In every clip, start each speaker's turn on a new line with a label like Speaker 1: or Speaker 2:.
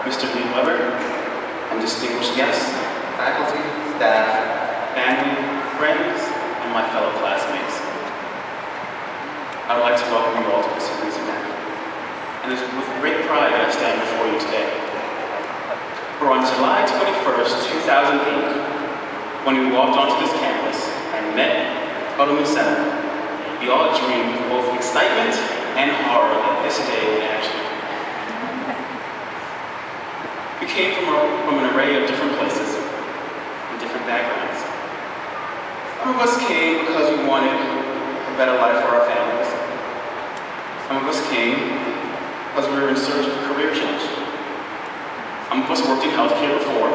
Speaker 1: Mr. Lee Weber, and distinguished guests, faculty, staff, family, friends, and my fellow classmates. I would like to welcome you all to this evening's event. And it is with great pride that I stand before you today. For on July 21st, 2008, when we walked onto this campus and met Utterman Center, we all dreamed of both excitement and horror that this day would actually. We came from an array of different places and different backgrounds. Some of us came because we wanted a better life for our families. Some of us came because we were in search of career change. Some of us worked in healthcare before,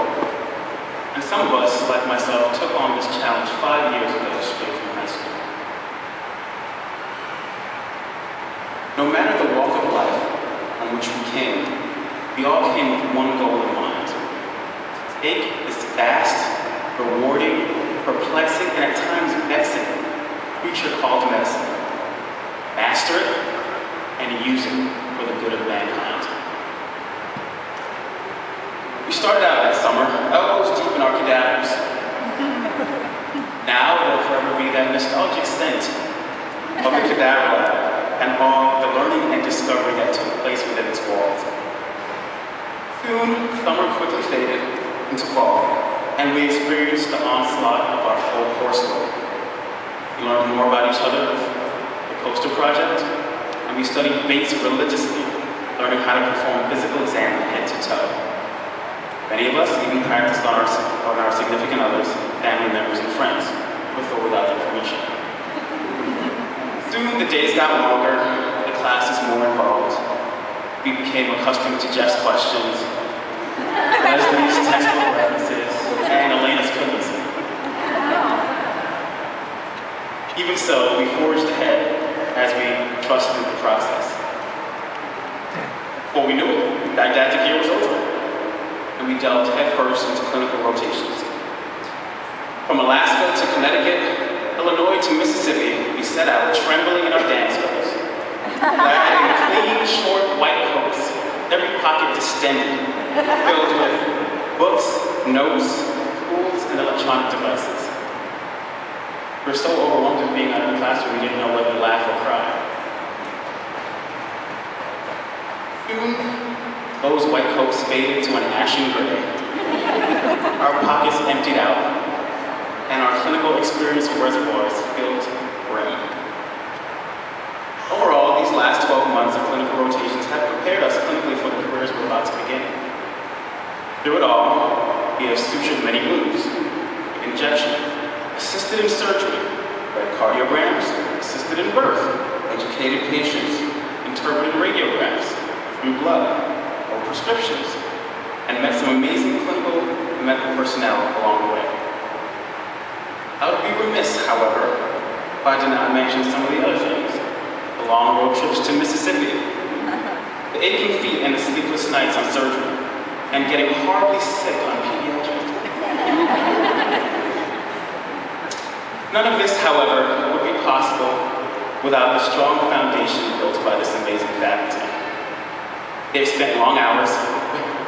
Speaker 1: and some of us, like myself, took on this challenge 5 years ago straight from high school. No matter the walk of life on which we came, we all came with one goal in mind: to take this vast, rewarding, perplexing, and at times vexing creature called medicine, master it, and use it for the good of mankind. We started out that summer, elbows deep in our cadavers. Now it'll forever be that nostalgic scent of the cadaver lab and all the learning and discovery that took place within its walls. Soon, summer quickly faded into fall, and we experienced the onslaught of our full coursework. We learned more about each other, the poster project, and we studied baits religiously, learning how to perform physical exam head to toe. Many of us even practiced on our significant others, family members, and friends, with or without their permission. Soon the days got longer, the classes more involved. We became accustomed to Jeff's questions, Leslie's textbook references, and Elena's cookies. Even so, we forged ahead as we trusted the process. Before we knew it, that didactic year was over, and we delved headfirst into clinical rotations. From Alaska to Connecticut, Illinois to Mississippi, we set out trembling in our dance clothes, clad in clean, short, white coats, every pocket distended, filled with books, notes, tools, and electronic devices. We were so overwhelmed with being out of the classroom, we didn't know whether to laugh or cry. Soon, those white coats faded to an ashen gray. Our pockets emptied out, and our clinical experience reservoirs filled brim. Overall, these last 12 months of clinical rotations have prepared us clinically for the careers we're about to begin. Through it all, we have sutured many wounds, injection, assisted in surgery, read cardiograms, assisted in birth, educated patients, interpreted radiographs, drew blood, or prescriptions, and met some amazing clinical and medical personnel along the way. I would be remiss, however, if I did not mention some of the other things: the long road trips to Mississippi, the aching feet and the sleepless nights on surgery, and getting horribly sick on pediatrics. None of this, however, would be possible without the strong foundation built by this amazing faculty. They've spent long hours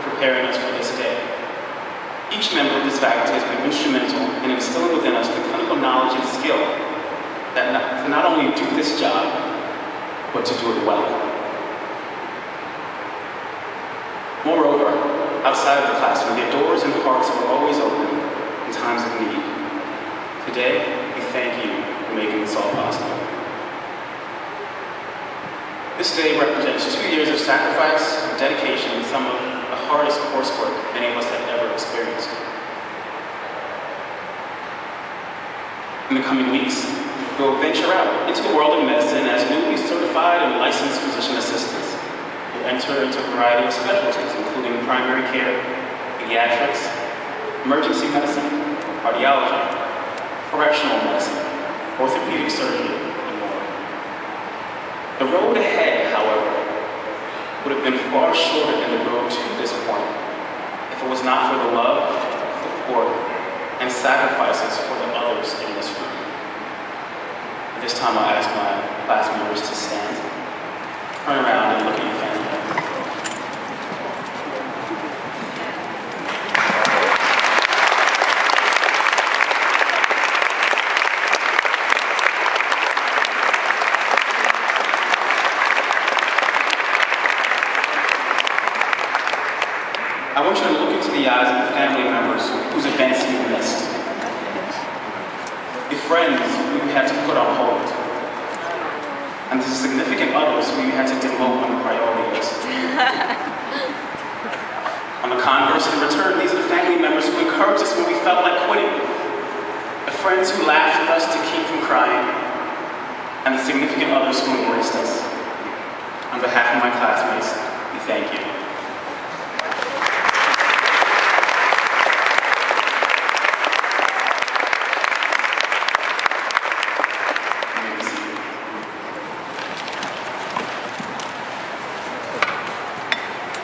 Speaker 1: preparing us for this day. Each member of this faculty has been instrumental in instilling within us the clinical knowledge and skill that to not only do this job, but to do it well. Moreover, outside of the classroom, their doors and hearts were always open in times of need. Today, we thank you for making this all possible. This day represents 2 years of sacrifice and dedication in some of the hardest coursework many of us have ever experienced. In the coming weeks, we will venture out into the world of medicine as newly certified and licensed physician assistants. We'll enter into a variety of specialties, including primary care, pediatrics, emergency medicine, cardiology, correctional medicine, orthopedic surgery, and more. The road ahead, however, would have been far shorter than the road to this point if it was not for the love, support, and sacrifices for the others in this room. At this time, I'll ask my class members to stand, turn around, and look at your family. I want you to look into the eyes of the family members whose events you missed. The friends who you had to put on hold. And the significant others who you had to demote on the priority list. On the converse, in return, these are the family members who encouraged us when we felt like quitting. The friends who laughed with us to keep from crying. And the significant others who embraced us. On behalf of my classmates, we thank you.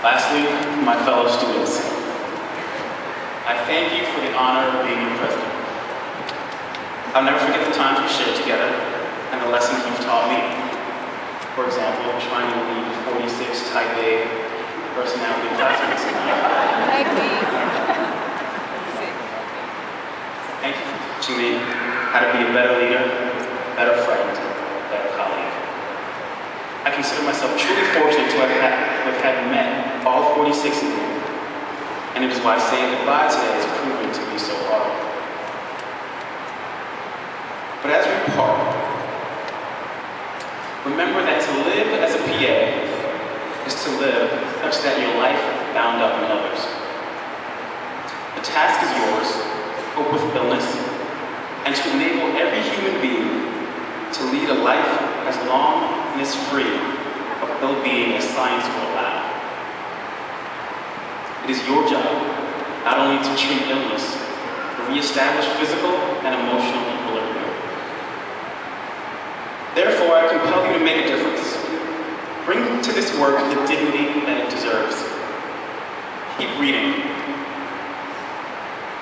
Speaker 1: Lastly, my fellow students, I thank you for the honor of being your president. I'll never forget the times we shared together and the lessons you've taught me. For example, trying to lead 46 type A personality classmates.
Speaker 2: Thank you.
Speaker 1: Thank you for teaching me how to be a better leader, better friend, better colleague. I consider myself truly fortunate to have had met all 46 of you, and it is why saying goodbye today has proven to be so hard. But as we part, remember that to live as a PA is to live such that your life is bound up in others. The task is yours, to cope with illness, and to enable every human being to lead a life as long and as free of ill-being as science will allow. It is your job not only to treat illness, but reestablish physical and emotional equilibrium. Therefore, I compel you to make a difference. Bring to this work the dignity that it deserves. Keep reading.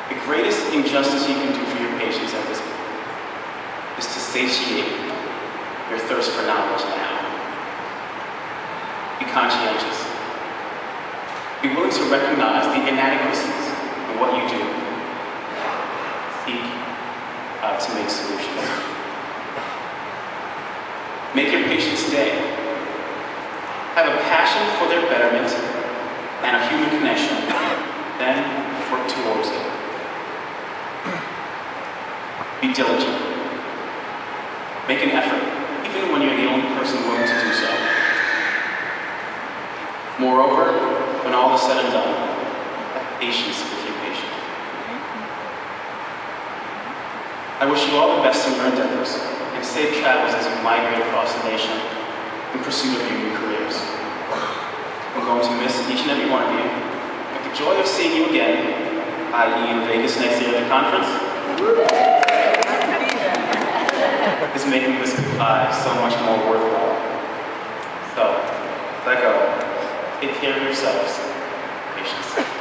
Speaker 1: The greatest injustice you can do for your patients at this point is to satiate your thirst for knowledge now. Be conscientious. Be willing to recognize the inadequacies in what you do. Seek out to make solutions. Make your patients' day. Have a passion for their betterment and a human connection, then work towards it. Be diligent. Make an effort, even when you're the only person willing to do so. Moreover, when all is said and done, have patience with your patient. I wish you all the best in your endeavors and safe travels as you migrate across the nation in pursuit of your new careers. I'm going to miss each and every one of you, but the joy of seeing you again, i.e. in Vegas next year at the conference, is making this goodbye so much more worthwhile. So, let go. Take care of yourselves. Patience.